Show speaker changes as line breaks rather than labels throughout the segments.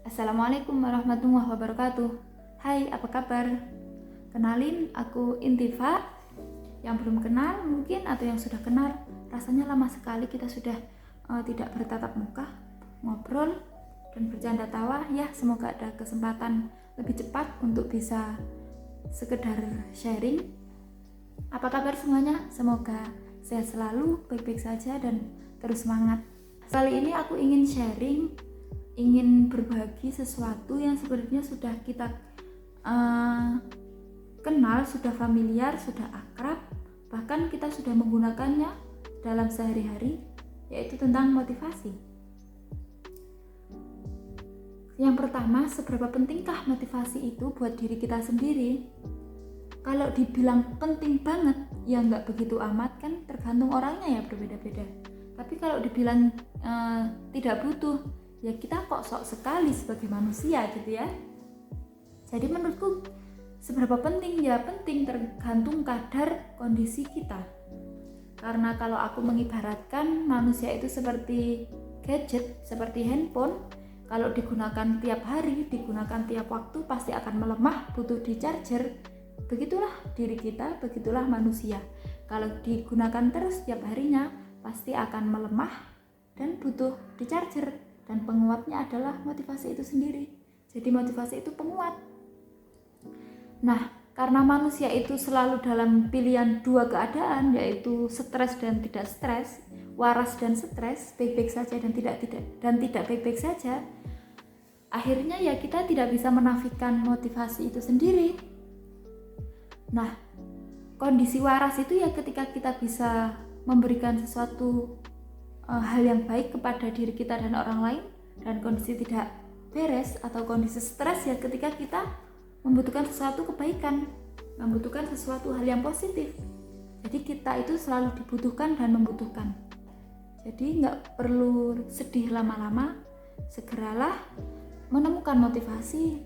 Assalamualaikum warahmatullahi wabarakatuh. Hai, apa kabar? Kenalin, aku Intifa. Yang belum kenal mungkin atau yang sudah kenal, rasanya lama sekali kita sudah tidak bertatap muka, ngobrol dan bercanda tawa. Ya, semoga ada kesempatan lebih cepat untuk bisa sekedar sharing. Apa kabar semuanya? Semoga sehat selalu, baik-baik saja dan terus semangat. Kali ini aku ingin sharing, ingin berbagi sesuatu yang sebenarnya sudah kita kenal, sudah familiar, sudah akrab, bahkan kita sudah menggunakannya dalam sehari-hari, yaitu tentang motivasi. Yang pertama, seberapa pentingkah motivasi itu buat diri kita sendiri? Kalau dibilang penting banget, ya nggak begitu amat, kan tergantung orangnya ya, berbeda-beda. Tapi kalau dibilang tidak butuh, ya kita kok sok sekali sebagai manusia gitu ya. Jadi menurutku seberapa penting, ya penting, tergantung kadar kondisi kita. Karena kalau aku mengibaratkan manusia itu seperti gadget, seperti handphone, kalau digunakan tiap hari, digunakan tiap waktu pasti akan melemah, butuh di charger. Begitulah diri kita, begitulah manusia. Kalau digunakan terus tiap harinya pasti akan melemah dan butuh di charger. Dan penguatnya adalah motivasi itu sendiri. Jadi motivasi itu penguat. Nah, karena manusia itu selalu dalam pilihan dua keadaan, yaitu stres dan tidak stres, waras dan stres, baik-baik saja dan tidak baik-baik saja. Akhirnya ya kita tidak bisa menafikan motivasi itu sendiri. Nah, kondisi waras itu ya ketika kita bisa memberikan sesuatu hal yang baik kepada diri kita dan orang lain, dan kondisi tidak beres atau kondisi stres ya ketika kita membutuhkan sesuatu kebaikan, membutuhkan sesuatu hal yang positif. Jadi kita itu selalu dibutuhkan dan membutuhkan. Jadi nggak perlu sedih lama-lama, segeralah menemukan motivasi,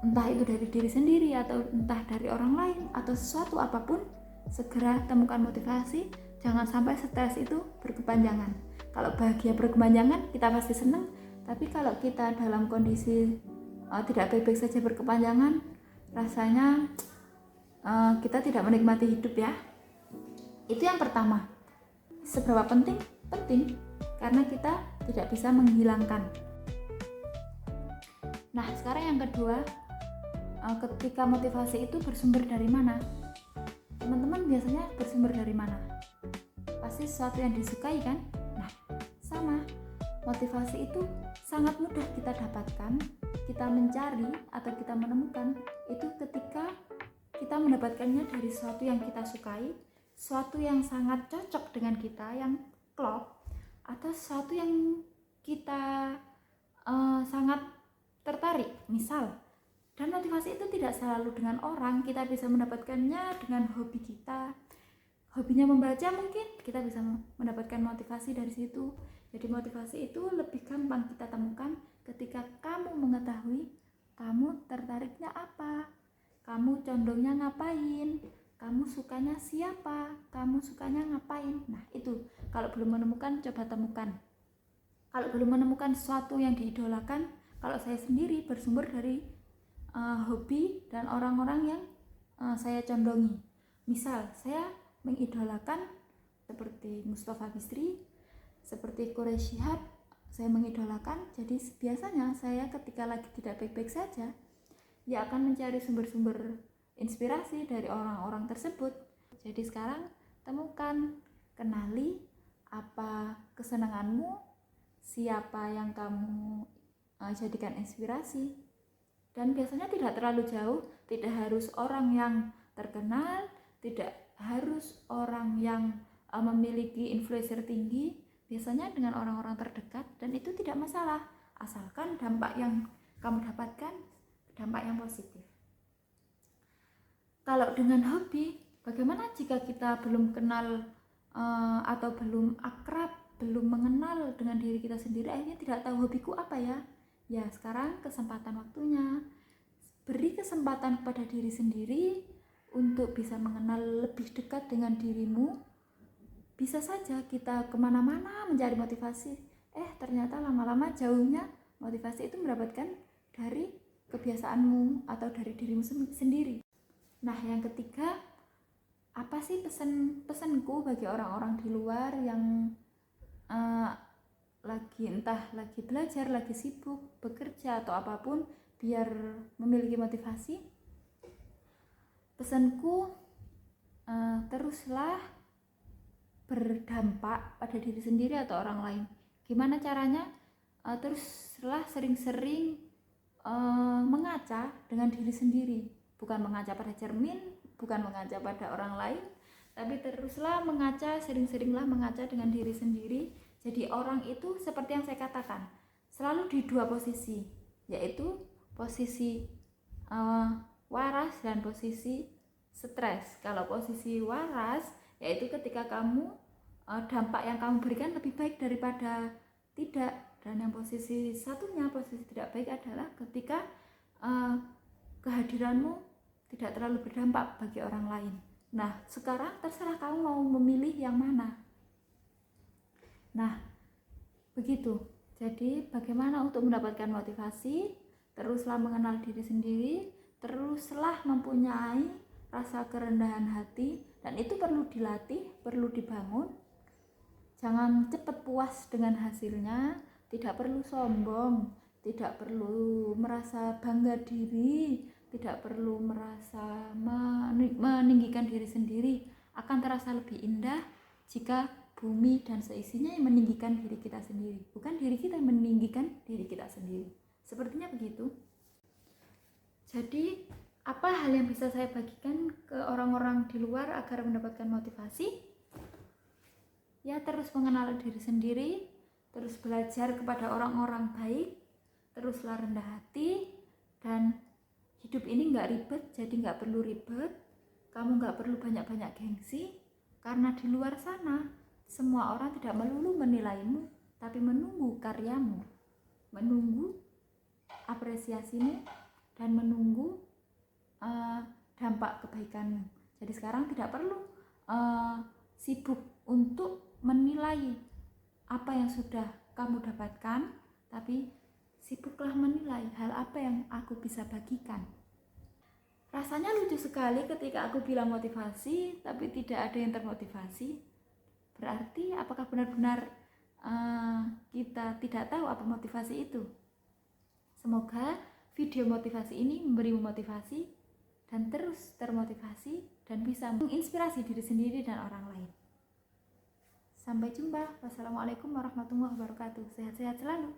entah itu dari diri sendiri atau entah dari orang lain atau sesuatu apapun. Segera temukan motivasi, jangan sampai stres itu berkepanjangan. Kalau bahagia berkepanjangan kita pasti senang, tapi kalau kita dalam kondisi tidak baik-baik saja berkepanjangan, rasanya kita tidak menikmati hidup ya. Itu yang pertama. Seberapa penting? Penting, karena kita tidak bisa menghilangkan. Nah, sekarang yang kedua, ketika motivasi itu bersumber dari mana? Teman-teman biasanya bersumber dari mana? Pasti sesuatu yang disukai kan? Nah, sama. Motivasi itu sangat mudah kita dapatkan, kita mencari atau kita menemukan itu ketika kita mendapatkannya dari sesuatu yang kita sukai, sesuatu yang sangat cocok dengan kita, yang klop, atau sesuatu yang kita sangat tertarik, misal. Dan motivasi itu tidak selalu dengan orang, kita bisa mendapatkannya dengan hobi kita. Hobinya membaca, mungkin kita bisa mendapatkan motivasi dari situ. Jadi motivasi itu lebih gampang kita temukan ketika kamu mengetahui kamu tertariknya apa, kamu condongnya ngapain, kamu sukanya siapa, kamu sukanya ngapain. Nah itu, kalau belum menemukan, coba temukan. Kalau belum menemukan sesuatu yang diidolakan, kalau saya sendiri bersumber dari hobi dan orang-orang yang saya condongi. Misal, saya mengidolakan seperti Mustafa Bisri, seperti Quraish Shihab, saya mengidolakan. Jadi biasanya saya ketika lagi tidak baik-baik saja, ya akan mencari sumber-sumber inspirasi dari orang-orang tersebut. Jadi sekarang temukan, kenali apa kesenanganmu, siapa yang kamu jadikan inspirasi. Dan biasanya tidak terlalu jauh, tidak harus orang yang terkenal, tidak harus orang yang memiliki influencer tinggi, biasanya dengan orang-orang terdekat, dan itu tidak masalah, asalkan dampak yang kamu dapatkan dampak yang positif. Kalau dengan hobi, bagaimana jika kita belum kenal atau belum akrab, belum mengenal dengan diri kita sendiri, akhirnya tidak tahu hobiku apa ya? Ya sekarang kesempatan waktunya, beri kesempatan kepada diri sendiri untuk bisa mengenal lebih dekat dengan dirimu. Bisa saja kita kemana-mana mencari motivasi, ternyata lama-lama jauhnya Motivasi itu mendapatkan dari kebiasaanmu atau dari dirimu sendiri. Nah, yang ketiga, apa sih pesanku bagi orang-orang di luar yang entah lagi belajar, lagi sibuk, bekerja atau apapun biar memiliki motivasi? Pesanku, teruslah berdampak pada diri sendiri atau orang lain. Gimana caranya? Teruslah sering-sering mengaca dengan diri sendiri, bukan mengaca pada cermin, bukan mengaca pada orang lain, tapi teruslah mengaca, sering-seringlah mengaca dengan diri sendiri. Jadi orang itu seperti yang saya katakan, selalu di dua posisi, yaitu posisi waras dan posisi stres. Kalau posisi waras, yaitu ketika kamu dampak yang kamu berikan lebih baik daripada tidak. Dan yang posisi satunya, posisi tidak baik adalah ketika kehadiranmu tidak terlalu berdampak bagi orang lain. Nah, sekarang terserah kamu mau memilih yang mana. Nah, begitu. Jadi bagaimana untuk mendapatkan motivasi? Teruslah mengenal diri sendiri, teruslah mempunyai rasa kerendahan hati, dan itu perlu dilatih, perlu dibangun. Jangan cepat puas dengan hasilnya, tidak perlu sombong, tidak perlu merasa bangga diri, tidak perlu merasa meninggikan diri sendiri. Akan terasa lebih indah jika bumi dan seisinya yang meninggikan diri kita sendiri, bukan diri kita yang meninggikan diri kita sendiri. Sepertinya begitu. Jadi, apa hal yang bisa saya bagikan ke orang-orang di luar agar mendapatkan motivasi? Ya, terus mengenal diri sendiri, terus belajar kepada orang-orang baik, teruslah rendah hati, dan hidup ini gak ribet, jadi gak perlu ribet. Kamu gak perlu banyak-banyak gengsi, karena di luar sana semua orang tidak melulu menilaimu, tapi menunggu karyamu, menunggu apresiasimu, dan menunggu dampak kebaikanmu. Jadi sekarang tidak perlu sibuk untuk menilai apa yang sudah kamu dapatkan, tapi sibuklah menilai hal apa yang aku bisa bagikan. Rasanya lucu sekali ketika aku bilang motivasi, tapi tidak ada yang termotivasi. Berarti apakah benar-benar kita tidak tahu apa motivasi itu? Semoga video motivasi ini memberimu motivasi dan terus termotivasi dan bisa menginspirasi diri sendiri dan orang lain. Sampai jumpa. Wassalamualaikum warahmatullahi wabarakatuh. Sehat-sehat selalu.